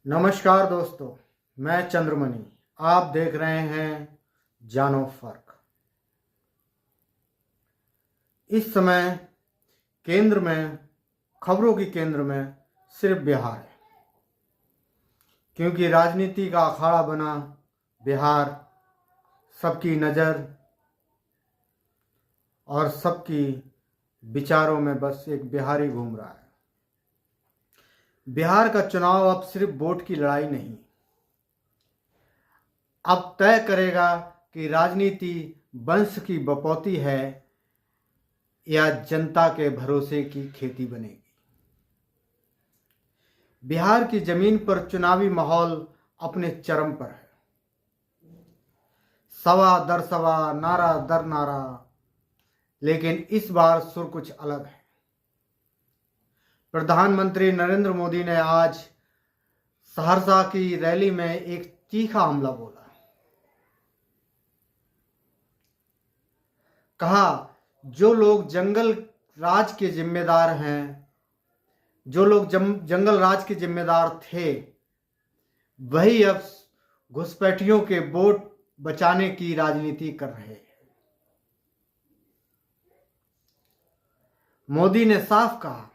नमस्कार दोस्तों, मैं चंद्रमणि। आप देख रहे हैं जानो फर्क। इस समय केंद्र में, खबरों की केंद्र में सिर्फ बिहार है, क्योंकि राजनीति का अखाड़ा बना बिहार सबकी नज़र और सबकी विचारों में बस एक बिहारी घूम रहा है। बिहार का चुनाव अब सिर्फ वोट की लड़ाई नहीं, अब तय करेगा कि राजनीति वंश की बपौती है या जनता के भरोसे की खेती बनेगी। बिहार की जमीन पर चुनावी माहौल अपने चरम पर है। सवा दर सवा, नारा दर नारा, लेकिन इस बार सुर कुछ अलग है। प्रधानमंत्री नरेंद्र मोदी ने आज सहरसा की रैली में एक तीखा हमला बोला। कहा, जो लोग जंगल राज के जिम्मेदार हैं, जो लोग जंगल राज के जिम्मेदार थे, वही अब घुसपैठियों के वोट बचाने की राजनीति कर रहे हैं। मोदी ने साफ कहा,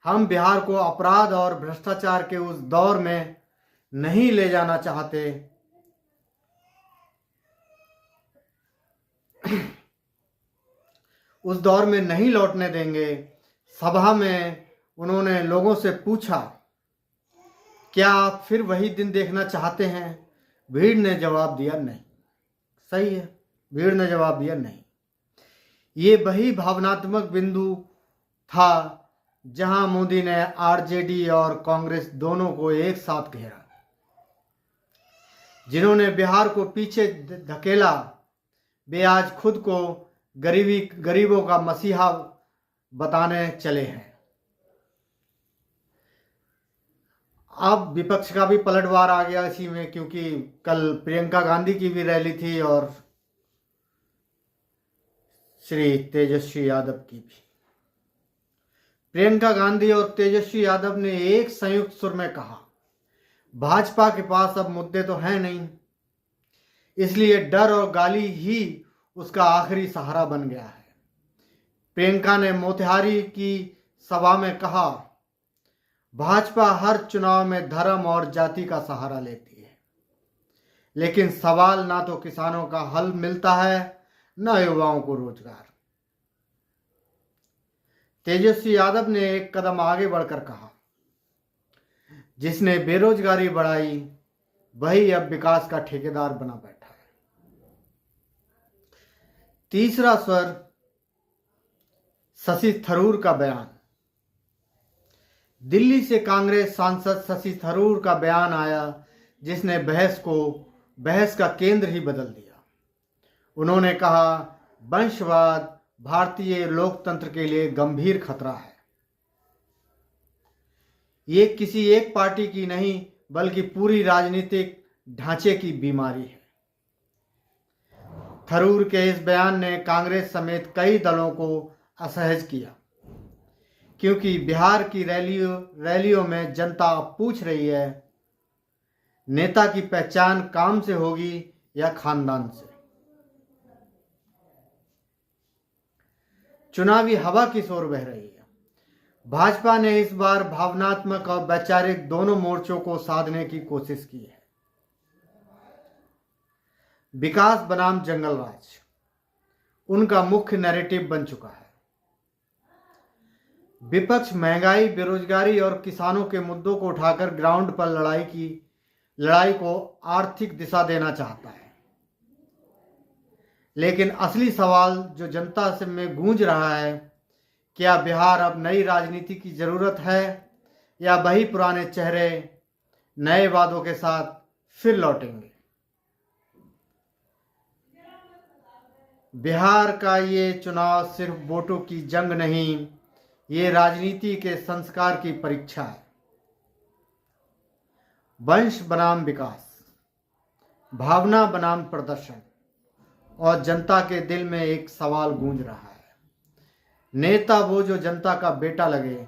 हम बिहार को अपराध और भ्रष्टाचार के उस दौर में नहीं ले जाना चाहते उस दौर में नहीं लौटने देंगे। सभा में उन्होंने लोगों से पूछा, क्या आप फिर वही दिन देखना चाहते हैं? भीड़ ने जवाब दिया नहीं। सही है, भीड़ ने जवाब दिया नहीं। ये वही भावनात्मक बिंदु था जहां मोदी ने आरजेडी और कांग्रेस दोनों को एक साथ घेरा। जिन्होंने बिहार को पीछे धकेला, वे आज खुद को गरीबों का मसीहा बताने चले हैं। अब विपक्ष का भी पलटवार आ गया इसी में, क्योंकि कल प्रियंका गांधी की भी रैली थी और श्री तेजस्वी यादव की भी। प्रियंका गांधी और तेजस्वी यादव ने एक संयुक्त सुर में कहा, भाजपा के पास अब मुद्दे तो हैं नहीं, इसलिए डर और गाली ही उसका आखिरी सहारा बन गया है। प्रियंका ने मोतिहारी की सभा में कहा, भाजपा हर चुनाव में धर्म और जाति का सहारा लेती है, लेकिन सवाल ना तो किसानों का हल मिलता है, ना युवाओं को रोजगार। तेजस्वी यादव ने एक कदम आगे बढ़कर कहा, जिसने बेरोजगारी बढ़ाई वही अब विकास का ठेकेदार बना बैठा है। तीसरा स्वर, शशि थरूर का बयान। दिल्ली से कांग्रेस सांसद शशि थरूर का बयान आया, जिसने बहस का केंद्र ही बदल दिया। उन्होंने कहा, वंशवाद भारतीय लोकतंत्र के लिए गंभीर खतरा है। ये किसी एक पार्टी की नहीं, बल्कि पूरी राजनीतिक ढांचे की बीमारी है। थरूर के इस बयान ने कांग्रेस समेत कई दलों को असहज किया, क्योंकि बिहार की रैलियों में जनता पूछ रही है, नेता की पहचान काम से होगी या खानदान से। चुनावी हवा किस ओर बह रही है? भाजपा ने इस बार भावनात्मक और वैचारिक दोनों मोर्चों को साधने की कोशिश की है। विकास बनाम जंगल राज उनका मुख्य नैरेटिव बन चुका है। विपक्ष महंगाई, बेरोजगारी और किसानों के मुद्दों को उठाकर ग्राउंड पर लड़ाई को आर्थिक दिशा देना चाहता है, लेकिन असली सवाल जो जनता से में गूंज रहा है, क्या बिहार अब नई राजनीति की जरूरत है या वही पुराने चेहरे नए वादों के साथ फिर लौटेंगे? बिहार का ये चुनाव सिर्फ वोटों की जंग नहीं, ये राजनीति के संस्कार की परीक्षा है। वंश बनाम विकास, भावना बनाम प्रदर्शन, और जनता के दिल में एक सवाल गूंज रहा है, नेता वो जो जनता का बेटा लगे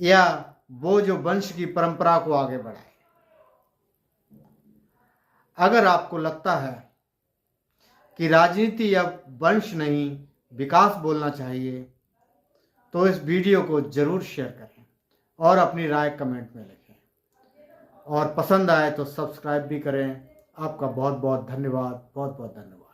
या वो जो वंश की परंपरा को आगे बढ़ाए? अगर आपको लगता है कि राजनीति अब वंश नहीं विकास बोलना चाहिए तो इस वीडियो को जरूर शेयर करें और अपनी राय कमेंट में लिखें, और पसंद आए तो सब्सक्राइब भी करें। आपका बहुत बहुत धन्यवाद, बहुत बहुत धन्यवाद।